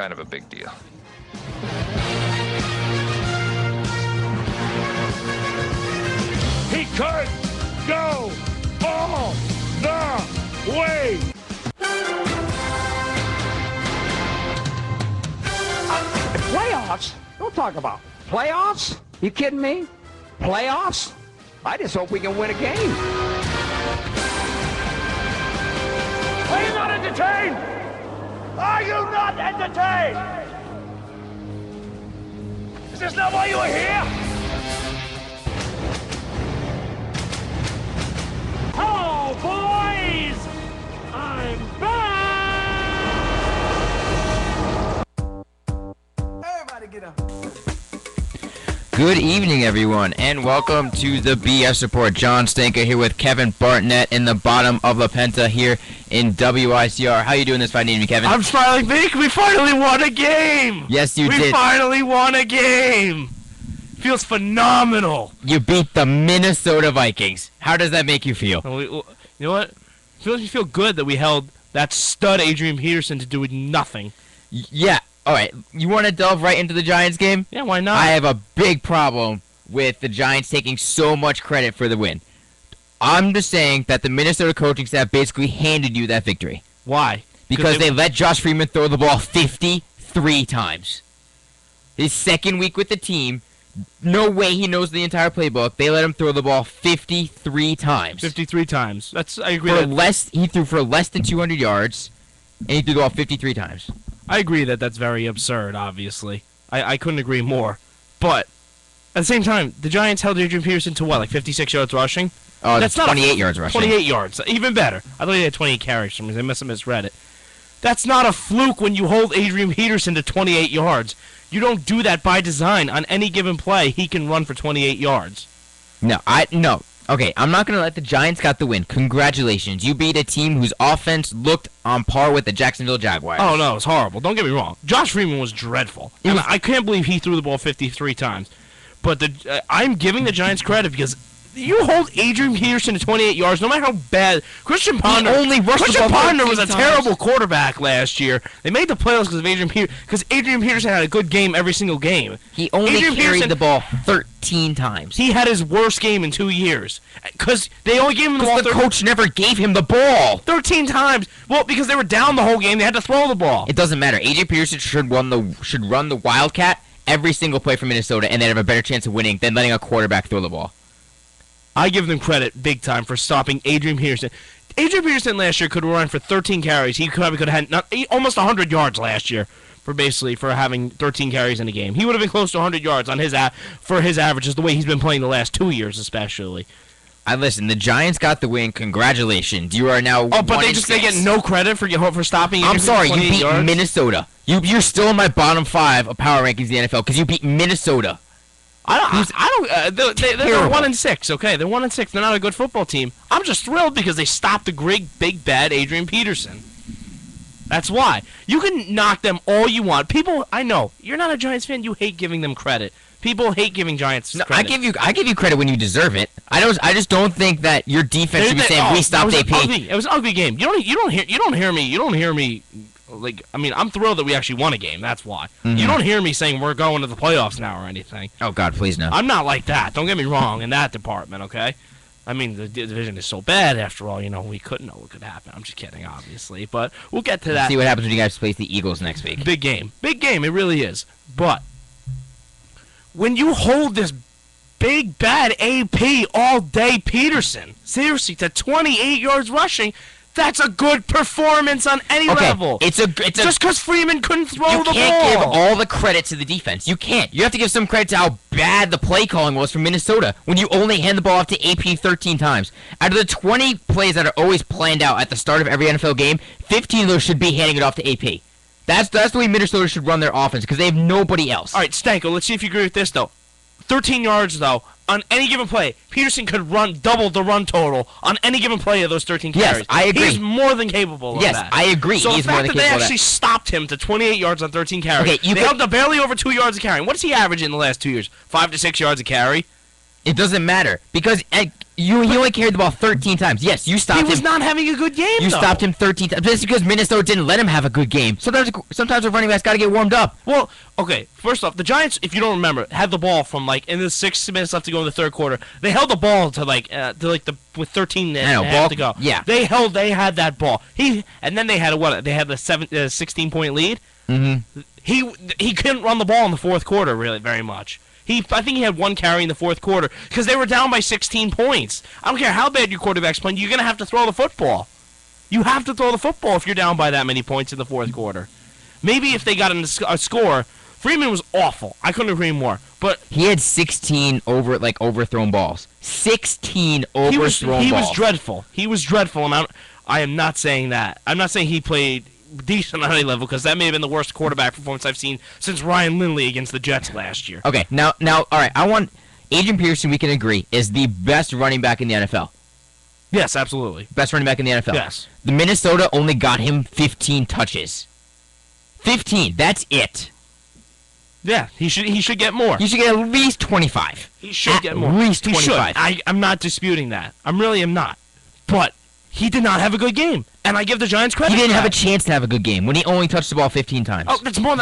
kind of a big deal. He could go all the way. Playoffs? Don't talk about playoffs. You kidding me? Playoffs? I just hope we can win a game. Are you not entertained? Are you not entertained? Is this not why you are here? Hello, boys! I'm back! Everybody get up. Good evening, everyone, and welcome to the BS Report. John Stanko here with Kevin Bartnett in the bottom of La Penta here in WICR. How you doing this fine evening, Kevin? I'm smiling big. We finally won a game. Yes, you did. We finally won a game. Feels phenomenal. You beat the Minnesota Vikings. How does that make you feel? You know what? Makes me feel good that we held that stud Adrian Peterson to do nothing. Yeah. All right. You want to delve right into the Giants game? Yeah, why not? I have a big problem with the Giants taking so much credit for the win. I'm just saying that the Minnesota coaching staff basically handed you that victory. Why? Because they let Josh Freeman throw the ball 53 times. His second week with the team, no way he knows the entire playbook. They let him throw the ball 53 times. 53 times. I agree. He threw for less than 200 yards, and he threw the ball 53 times. I agree that that's very absurd, obviously. I couldn't agree more. But, at the same time, the Giants held Adrian Peterson to what, like 56 yards rushing? Oh, that's not 28 yards rushing. 28 yards. Even better. I thought he had 28 carries. I must have misread it. That's not a fluke when you hold Adrian Peterson to 28 yards. You don't do that by design. On any given play, he can run for 28 yards. No. Okay, I'm not going to let the Giants got the win. Congratulations. You beat a team whose offense looked on par with the Jacksonville Jaguars. Oh, no, it's horrible. Don't get me wrong. Josh Freeman was dreadful. I can't believe he threw the ball 53 times. But I'm giving the Giants credit because you hold Adrian Peterson to 28 yards, no matter how bad. Christian Ponder was a terrible quarterback last year. They made the playoffs because of Adrian Peterson. Because Adrian Peterson had a good game every single game. He only carried the ball 13 times. He had his worst game in 2 years because they only gave him the ball. The coach never gave him the ball 13 times. Well, because they were down the whole game, they had to throw the ball. It doesn't matter. Adrian Peterson should run the Wildcat every single play for Minnesota, and they'd have a better chance of winning than letting a quarterback throw the ball. I give them credit big time for stopping Adrian Peterson. Adrian Peterson last year could run for 13 carries. He probably could have had almost 100 yards last year for having 13 carries in a game. He would have been close to 100 yards on for his averages, the way he's been playing the last 2 years especially. Listen, the Giants got the win. Congratulations. You are now but they get no credit for stopping Adrian. I'm sorry, you beat yards? Minnesota. You're still in my bottom 5 of power rankings in the NFL because you beat Minnesota. They're 1-6. Okay, they're 1-6. They're not a good football team. I'm just thrilled because they stopped the great big bad Adrian Peterson. That's why. You can knock them all you want. People, I know you're not a Giants fan. You hate giving them credit. People hate giving Giants credit. I give you credit when you deserve it. I just don't think that your defense should be saying we stopped AP. It was an ugly game. You don't hear me. Like, I mean, I'm thrilled that we actually won a game. That's why. Mm-hmm. You don't hear me saying we're going to the playoffs now or anything. Oh, God, please no. I'm not like that. Don't get me wrong in that department, okay? I mean, the division is so bad, after all, we couldn't know what could happen. I'm just kidding, obviously. But we'll get to that. See what happens when you guys face the Eagles next week. Big game. Big game. It really is. But when you hold this big, bad AP all-day Peterson, seriously, to 28 yards rushing, that's a good performance on any level. It's just because Freeman couldn't throw the ball. You can't give all the credit to the defense. You can't. You have to give some credit to how bad the play calling was from Minnesota when you only hand the ball off to AP 13 times. Out of the 20 plays that are always planned out at the start of every NFL game, 15 of those should be handing it off to AP. That's the way Minnesota should run their offense because they have nobody else. All right, Stanko, let's see if you agree with this, though. 13 yards, though, on any given play. Peterson could run double the run total on any given play of those 13 carries. Yes, I agree. He's more than capable of that. Yes, I agree. So He's the more fact than that they capable actually stopped him to 28 yards on 13 carries, they held to barely over 2 yards a carry. What does he average in the last 2 years? 5 to 6 yards a carry? It doesn't matter because he only carried the ball 13 times. Yes, you stopped him. He was not having a good game, You though. stopped him 13 times. That's because Minnesota didn't let him have a good game. Sometimes a running back's got to get warmed up. Well, okay, first off, the Giants, if you don't remember, had the ball from, like, in the 6 minutes left to go in the third quarter. They held the ball with 13 and a half to go. Yeah. They had that ball. And then they had They had the 16-point lead. Mm-hmm. He couldn't run the ball in the fourth quarter, really, very much. I think he had one carry in the fourth quarter because they were down by 16 points. I don't care how bad your quarterback's playing, you're going to have to throw the football. You have to throw the football if you're down by that many points in the fourth quarter. Maybe if they got a score. Freeman was awful. I couldn't agree more. But he had 16 overthrown balls. 16 overthrown balls. He was dreadful. He was dreadful, and I am not saying that. I'm not saying he played decent on any level because that may have been the worst quarterback performance I've seen since Ryan Lindley against the Jets last year. Okay, now, all right. I want Adrian Peterson. We can agree is the best running back in the NFL. Yes, absolutely. Best running back in the NFL. Yes. The Minnesota only got him 15 touches. 15. That's it. Yeah, he should get more. He should get at least 25. He should get more. At least 25. He should. I'm not disputing that. I really am not. But he did not have a good game, and I give the Giants credit. He didn't for have that. a chance to have a good game when he only touched the ball 15 times. Oh, that's more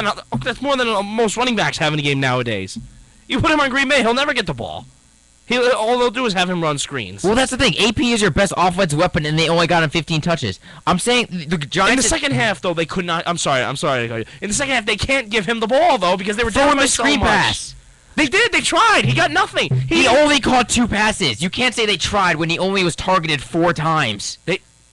than most running backs have in a game nowadays. You put him on Green Bay, he'll never get the ball. All they'll do is have him run screens. Well, that's the thing. AP is your best offensive weapon, and they only got him 15 touches. I'm saying the Giants. In the second half, though, they could not. I'm sorry. In the second half, they can't give him the ball though because they were down by so much. Pass. They did. They tried. He got nothing. He only caught 2 passes. You can't say they tried when he only was targeted 4 times.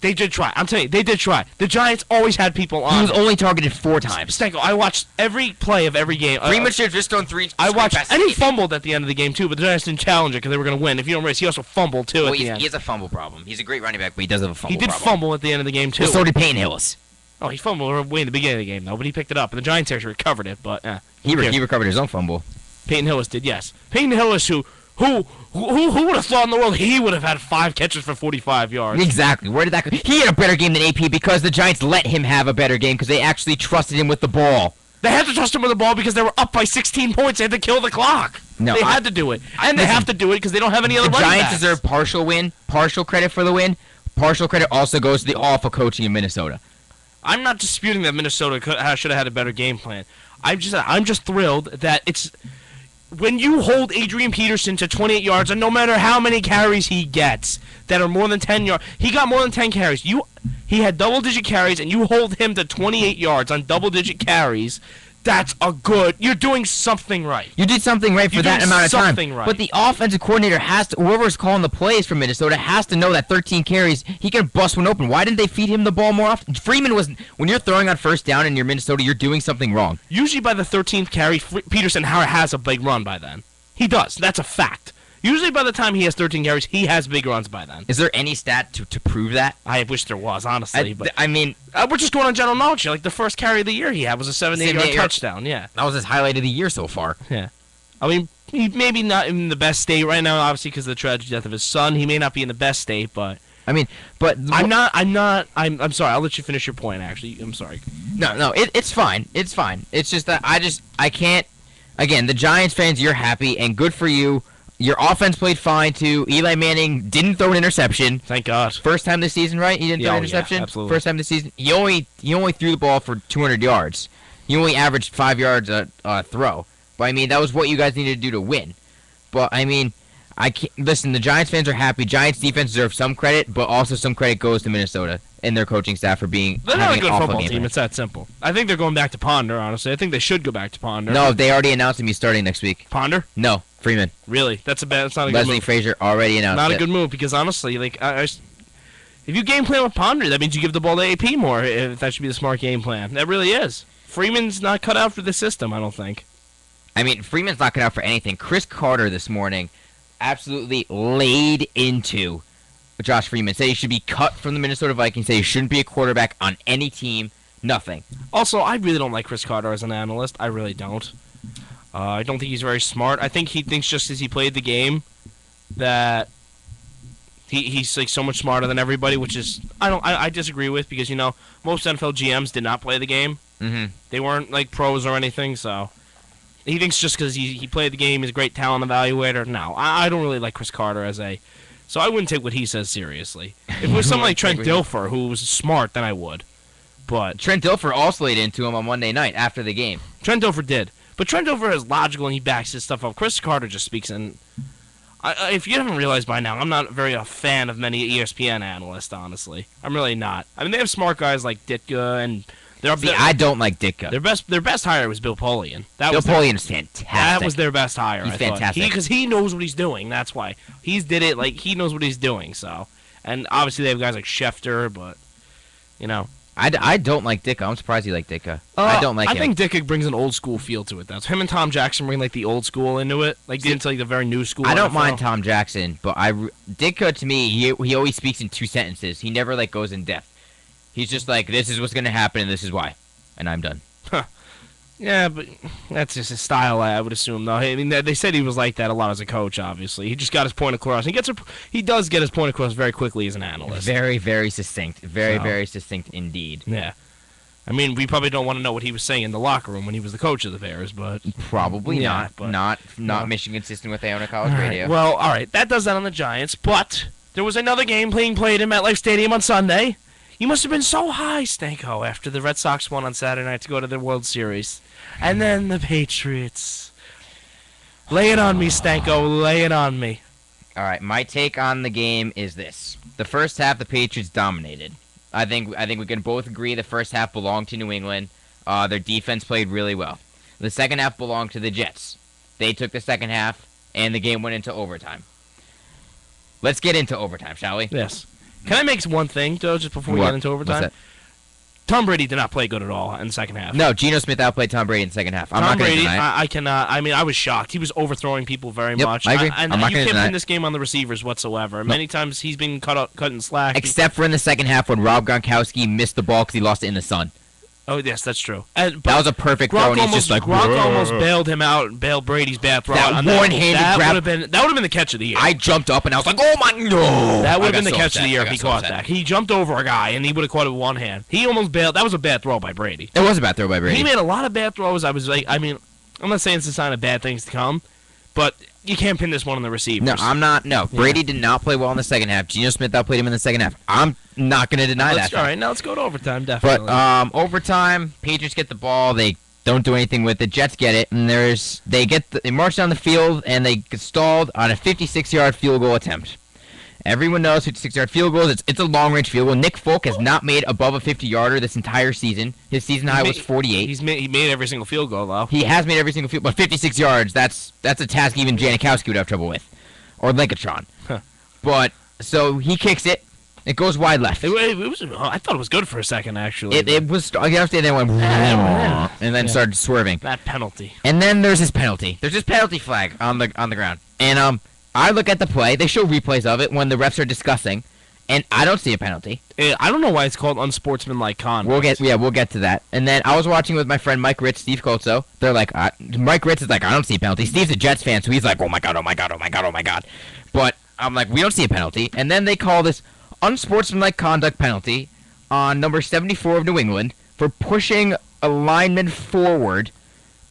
They did try. I'm telling you, they did try. The Giants always had people on. He was only targeted 4 times. Stanko, I watched every play of every game. Freeman should have just thrown 3. I watched, and he fumbled at the end of the game too. But the Giants didn't challenge it because they were going to win. If you don't realize, he also fumbled too at the end. He has a fumble problem. He's a great running back, but he does have a fumble problem. He did fumble at the end of the game too. Well, so did Peyton Hillis. Oh, he fumbled way in the beginning of the game though, but he picked it up, and the Giants actually recovered it. But he recovered his own fumble. Peyton Hillis did, yes. Peyton Hillis, who would have thought in the world he would have had 5 catches for 45 yards? Exactly. Where did that go? He had a better game than AP because the Giants let him have a better game because they actually trusted him with the ball. They had to trust him with the ball because they were up by 16 points. They had to kill the clock. No, they had to do it. And they have to do it because they don't have any other running backs. The Giants deserve partial credit for the win. Partial credit also goes to the awful coaching in Minnesota. I'm not disputing that Minnesota should have had a better game plan. I'm just thrilled that it's... When you hold Adrian Peterson to 28 yards, and no matter how many carries he gets that are more than 10 yards, he got more than 10 carries. He had double-digit carries, and you hold him to 28 yards on double-digit carries. That's you're doing something right. You did something right for that amount of time. Right. But the offensive coordinator whoever's calling the plays for Minnesota has to know that 13 carries, he can bust one open. Why didn't they feed him the ball more often? When you're throwing on first down and you're Minnesota, you're doing something wrong. Usually by the 13th carry, Peterson has a big run by then. He does. That's a fact. Usually by the time he has 13 carries, he has big runs by then. Is there any stat to prove that? I wish there was, honestly. We're just going on general knowledge. Like the first carry of the year he had was a 78-yard touchdown. Yeah, that was his highlight of the year so far. Yeah, I mean, he maybe not in the best state right now, obviously because of the tragic death of his son. He may not be in the best state, but I'm sorry. I'll let you finish your point. Actually, I'm sorry. No, it's fine. It's fine. It's just that I can't. Again, the Giants fans, you're happy and good for you. Your offense played fine, too. Eli Manning didn't throw an interception. Thank God. First time this season, right? He didn't throw an interception? Yeah, absolutely. First time this season. He only threw the ball for 200 yards. He only averaged 5 yards a throw. But, I mean, that was what you guys needed to do to win. But, I mean, listen, the Giants fans are happy. Giants defense deserves some credit, but also some credit goes to Minnesota and their coaching staff for being They're not a good football game team. It's that simple. I think they're going back to Ponder, honestly. I think they should go back to Ponder. No, they already announced him he's starting next week. Ponder? No. Freeman. Really? That's not a good move. Leslie Frazier already announced Not it. a good move because honestly, if you game plan with Ponder, that means you give the ball to AP more. If that should be the smart game plan, that really is. Freeman's not cut out for the system, I don't think. I mean, Freeman's not cut out for anything. Chris Carter this morning absolutely laid into Josh Freeman. Said he should be cut from the Minnesota Vikings. Said he shouldn't be a quarterback on any team. Nothing. Also, I really don't like Chris Carter as an analyst. I really don't. I don't think he's very smart. I think he thinks just as he played the game that he's like so much smarter than everybody, which is I disagree with because most NFL GMs did not play the game. Mm-hmm. They weren't like pros or anything, so he thinks just because he played the game, he's a great talent evaluator. No, I don't really like Chris Carter as a... So I wouldn't take what he says seriously. If it was someone like Trent Dilfer, who was smart, then I would. But Trent Dilfer also laid into him on Monday night after the game. Trent Dilfer did. But Trent Dilfer is logical, and he backs his stuff up. Chris Carter just speaks in... if you haven't realized by now, I'm not very a fan of many ESPN analysts, honestly. I'm really not. I mean, they have smart guys like Ditka, and... I don't like Ditka. Their best hire was Bill Polian. Bill Polian is fantastic. That was their best hire. He's fantastic because he knows what he's doing. That's why he did it. Like he knows what he's doing. So, and obviously they have guys like Schefter, but I don't like Ditka. I'm surprised you like Ditka. I don't like him. I think Ditka brings an old school feel to it. That's him and Tom Jackson bring like the old school into it, like into like the very new school. I don't mind Tom Jackson, but Ditka to me, he always speaks in 2 sentences. He never like goes in depth. He's just like, this is what's going to happen, and this is why. And I'm done. Huh. Yeah, but that's just his style, I would assume, though. I mean, they said he was like that a lot as a coach, obviously. He just got his point across. He does get his point across very quickly as an analyst. Very, very succinct. Very succinct indeed. Yeah. I mean, we probably don't want to know what he was saying in the locker room when he was the coach of the Bears, but... Probably not. But, not Michigan consistent with Iona College Radio. Right. Well, all right. That does that on the Giants, but there was another game being played in MetLife Stadium on Sunday. You must have been so high, Stanko, after the Red Sox won on Saturday night to go to the World Series. And then the Patriots. Lay it on me, Stanko. Lay it on me. All right, my take on the game is this. The first half, the Patriots dominated. I think we can both agree the first half belonged to New England. Their defense played really well. The second half belonged to the Jets. They took the second half, and the game went into overtime. Let's get into overtime, shall we? Yes. Can I make one thing, though, just before we get into overtime? What's that? Tom Brady did not play good at all in the second half. No, Geno Smith outplayed Tom Brady in the second half. I'm not going to deny it. I cannot. I mean, I was shocked. He was overthrowing people very much. I agree. And I'm not you going to can't deny pin this game on the receivers whatsoever. Many times he's been cut in slack. Except for in the second half when Rob Gronkowski missed the ball because he lost it in the sun. Oh, yes, that's true. That was a perfect throw, and he's just like... Gronk almost bailed him out and bailed Brady's bad throw. That one-handed grab... That would have been the catch of the year. I jumped up, and I was like, oh, my... No! That would have been the catch of the year if he caught that. He jumped over a guy, and he would have caught it with one hand. He almost bailed. That was a bad throw by Brady. It was a bad throw by Brady. He made a lot of bad throws. I was like, I mean, I'm not saying it's a sign of bad things to come, but... You can't pin this one on the receivers. No, I'm not. No, Brady did not play well in the second half. Geno Smith outplayed him in the second half. I'm not going to deny that. All right, now let's go to overtime, definitely. But overtime, Patriots get the ball. They don't do anything with it. Jets get it, and they march down the field, and they get stalled on a 56-yard field goal attempt. Everyone knows 56-yard field goals. It's a long-range field goal. Nick Folk has not made above a 50-yarder this entire season. His season high was 48. He made every single field goal, though. He has made every single field, but 56 yards, that's a task even Janikowski would have trouble with. Or Legatron. Huh. But, so he kicks it. It goes wide left. It was. I thought it was good for a second, actually. It was. Yesterday they went and then started swerving. That penalty. And then there's his penalty. There's his penalty flag on the ground. And I look at the play. They show replays of it when the refs are discussing, and I don't see a penalty. I don't know why it's called unsportsmanlike conduct. We'll get to that. And then I was watching with my friend Mike Ritz, Steve Colzo. They're like, Mike Ritz is like, I don't see a penalty. Steve's a Jets fan, so he's like, oh my god. But I'm like, we don't see a penalty. And then they call this unsportsmanlike conduct penalty on number 74 of New England for pushing a lineman forward.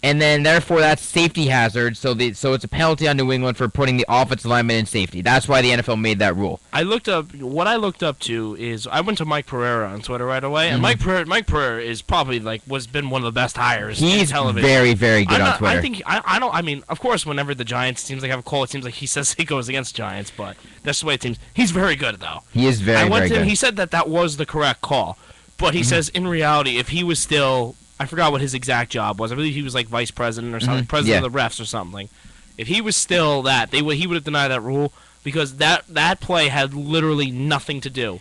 And then, therefore, that's safety hazard, so it's a penalty on New England for putting the offensive lineman in safety. That's why the NFL made that rule. What I looked up to is, I went to Mike Pereira on Twitter right away, and Mike Pereira is probably, been one of the best hires in television. He's very, very good on Twitter. I mean, of course, whenever the Giants seems like have a call, it seems like he says he goes against Giants, but that's the way it seems. He's very good, though. He is very, very good. He said that was the correct call, but he says, in reality, if he was still... I forgot what his exact job was. I believe he was like vice president or something, president of the refs or something. If he was still that, he would have denied that rule because that play had literally nothing to do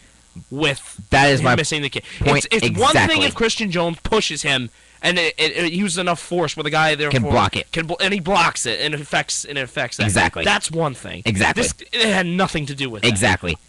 with him missing the kick. It's one thing if Christian Jones pushes him and it uses enough force where the guy there can block it, and he blocks it and it affects that. Exactly. That's one thing. Exactly. It had nothing to do with that. Exactly.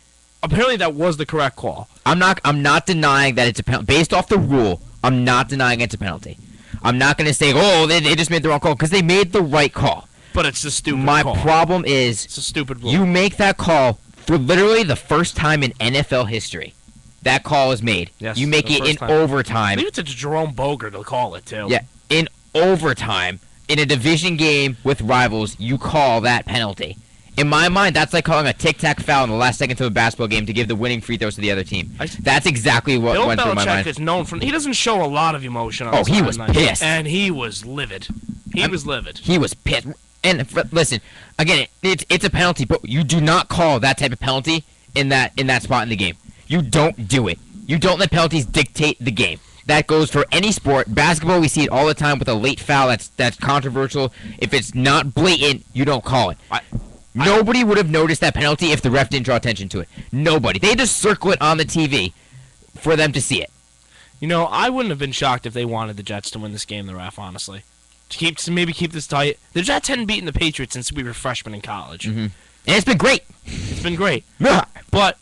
Apparently that was the correct call. I'm not denying that it's a penalty based off the rule. I'm not denying it's a penalty. I'm not going to say, they just made the wrong call, because they made the right call. But it's a stupid call. call. My problem is it's a stupid rule. You make that call for literally the first time in NFL history. That call is made. Yes, you make it in overtime. I believe it's a Jerome Boger to call it, too. Yeah, in overtime. in a division game with rivals, you call that penalty. In my mind, that's like calling a tic-tac foul in the last seconds of a basketball game to give the winning free throws to the other team. That's exactly what Bill went through my Belichick mind. is known for. He doesn't show a lot of emotion on the he was sideline. pissed. And he was livid. He was livid. He was pissed. And listen, again, it's a penalty, but you do not call that type of penalty in that spot in the game. You don't do it. You don't let penalties dictate the game. That goes for any sport. Basketball, we see it all the time with a late foul that's controversial. If it's not blatant, you don't call it. Nobody would have noticed that penalty if the ref didn't draw attention to it. Nobody. They just circle it on the TV for them to see it. You know, I wouldn't have been shocked if they wanted the Jets to win this game, the ref, honestly. To maybe keep this tight. The Jets hadn't beaten the Patriots since we were freshmen in college. Mm-hmm. And it's been great. It's been great. But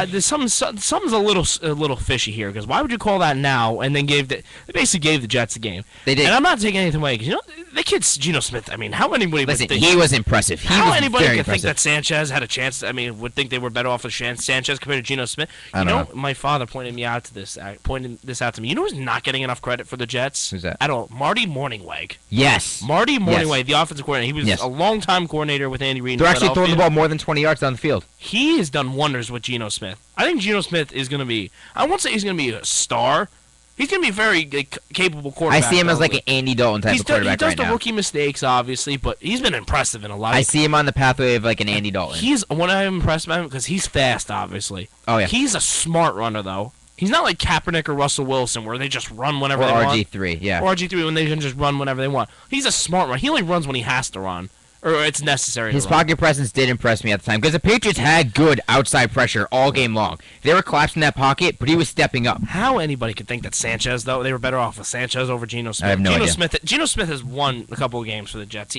there's something's a little fishy here, because why would you call that now and then they basically gave the Jets the game? They did. And I'm not taking anything away, because the kid's Geno Smith. I mean, how anybody Listen, would think... he was impressive. Anybody very could think impressive. that Sanchez had a chance? I mean, would think they were better off with Sanchez compared to Geno Smith? I don't know. My father pointed this out to me. You know who's not getting enough credit for the Jets? Who's that? At all. Marty Morningweg. Yes. Marty Morningweg, the offensive coordinator. He was a long-time coordinator with Andy Reid. They're actually throwing the ball more than 20 yards down the field. He has done wonders with Geno Smith. I think Geno Smith is going to be... I won't say he's going to be a star. He's going to be a very capable quarterback. I see him as like an Andy Dalton type of quarterback right now. He does the rookie mistakes, obviously, but he's been impressive in a lot. I see him on the pathway of like an Andy Dalton. He's one I'm impressed by him because he's fast, obviously. Oh, yeah. He's a smart runner, though. He's not like Kaepernick or Russell Wilson, where they just run whenever or they want. RG3, yeah. Or RG3, when they can just run whenever they want. He's a smart runner. He only runs when he has to run. Or it's necessary His to run. pocket presence did impress me at the time, because the Patriots had good outside pressure all game long. They were collapsing that pocket, but he was stepping up. How anybody could think that Sanchez, though, they were better off with Sanchez over Geno Smith. I have no idea. Geno Smith has won a couple of games for the Jets.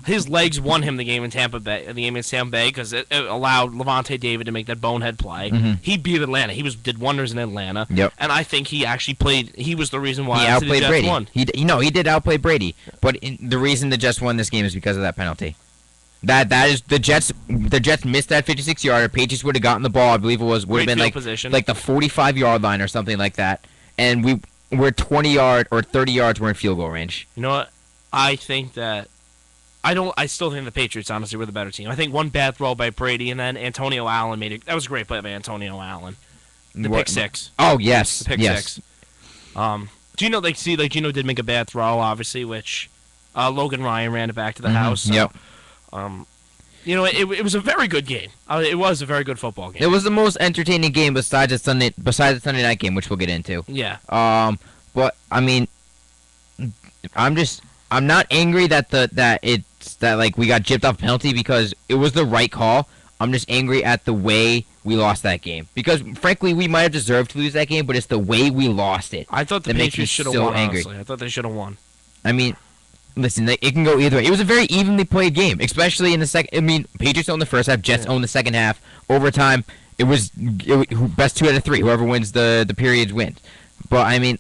His legs won him the game in Tampa Bay, because it allowed Levante David to make that bonehead play. Mm-hmm. He beat Atlanta. He did wonders in Atlanta. Yep. And I think he actually played. He was the reason why He the outplayed Jets Brady. won. He did outplay Brady, but the reason the Jets won this game is because of that penalty. That is the Jets missed that 56-yarder. Patriots would have gotten the ball. I believe it would have been like the 45-yard line or something like that. And we're 20-yard or 30 yards. We're in field goal range. You know what? I think that I still think the Patriots honestly were the better team. I think one bad throw by Brady and then Antonio Allen made it. That was a great play by Antonio Allen. The pick six. Oh yes, the pick six. Geno Geno did make a bad throw, obviously, which Logan Ryan ran it back to the house. So. Yep. It was a very good game. It was a very good football game. It was the most entertaining game besides the Sunday night game, which we'll get into. Yeah. But I mean, I'm not angry that we got gypped off a penalty, because it was the right call. I'm just angry at the way we lost that game, because frankly we might have deserved to lose that game, but it's the way we lost it. I thought the Patriots should have won. Honestly, I thought they should have won. I mean. Listen, it can go either way. It was a very evenly played game, especially in the second. I mean, Patriots owned the first half, Jets owned the second half. Overtime, it was best 2 out of 3. Whoever wins the periods wins. But I mean,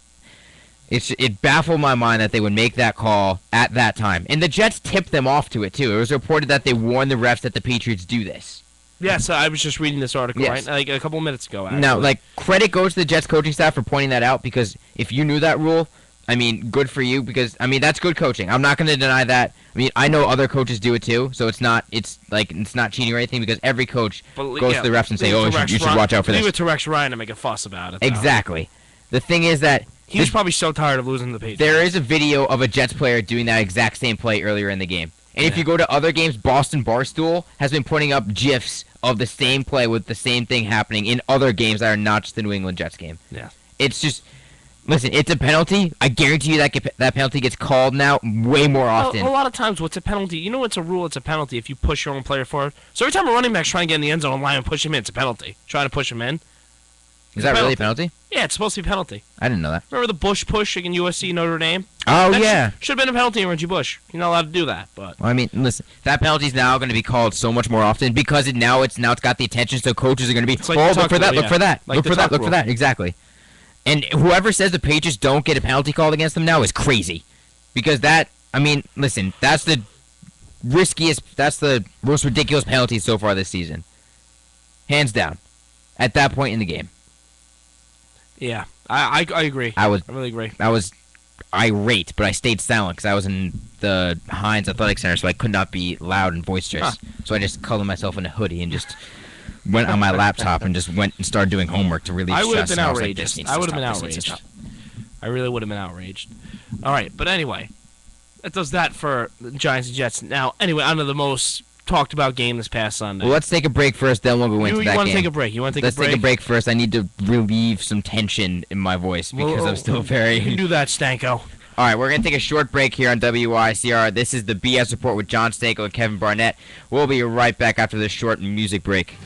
it baffled my mind that they would make that call at that time, and the Jets tipped them off to it too. It was reported that they warned the refs that the Patriots do this. Yeah, so I was just reading this article right, like a couple of minutes ago. Actually. Now, credit goes to the Jets coaching staff for pointing that out, because if you knew that rule. I mean, good for you, because I mean that's good coaching. I'm not going to deny that. I mean, I know other coaches do it too, so it's not cheating or anything, because every coach goes to the refs and say, "Oh, you should watch out for this." Leave it to Rex Ryan to make a fuss about it. Though. Exactly. The thing is that he was probably so tired of losing the Patriots. There is a video of a Jets player doing that exact same play earlier in the game, and if you go to other games, Boston Barstool has been putting up GIFs of the same play with the same thing happening in other games that are not just the New England Jets game. Yeah. It's just. Listen, it's a penalty. I guarantee you that penalty gets called now way more often. A lot of times, what's a penalty? You know, it's a rule. It's a penalty if you push your own player forward. So every time a running back's trying to get in the end zone and line and push him in, it's a penalty. Trying to push him in. Is that really a penalty? Yeah, it's supposed to be a penalty. I didn't know that. Remember the Bush push against USC Notre Dame? Oh, yeah. Should have been a penalty in Reggie Bush. You're not allowed to do that. But well, I mean, listen, that penalty's now going to be called so much more often, because it's got the attention, so coaches are going to be, look for that, look for that, look for that, look for that. Exactly. And whoever says the Patriots don't get a penalty called against them now is crazy. Because listen, that's the most ridiculous penalty so far this season. Hands down. At that point in the game. Yeah, I agree. I really agree. I was irate, but I stayed silent because I was in the Heinz Athletic Center, so I could not be loud and boisterous. So I just colored myself in a hoodie and just went on my laptop and just went and started doing homework to relieve I would have stress. been And I was like, outraged. this needs I to would have stop, been this needs to outraged. stop. I really would have been outraged. All right, but anyway, that does that for the Giants and Jets. Now, anyway, on to the most talked about game this past Sunday. Well, let's take a break first, then we'll go into that game. You want to take a break? Let's take a break first. I need to relieve some tension in my voice because I'm still very... You can do that, Stanko. All right, we're going to take a short break here on WICR. This is the BS Report with John Stanko and Kevin Barnett. We'll be right back after this short music break.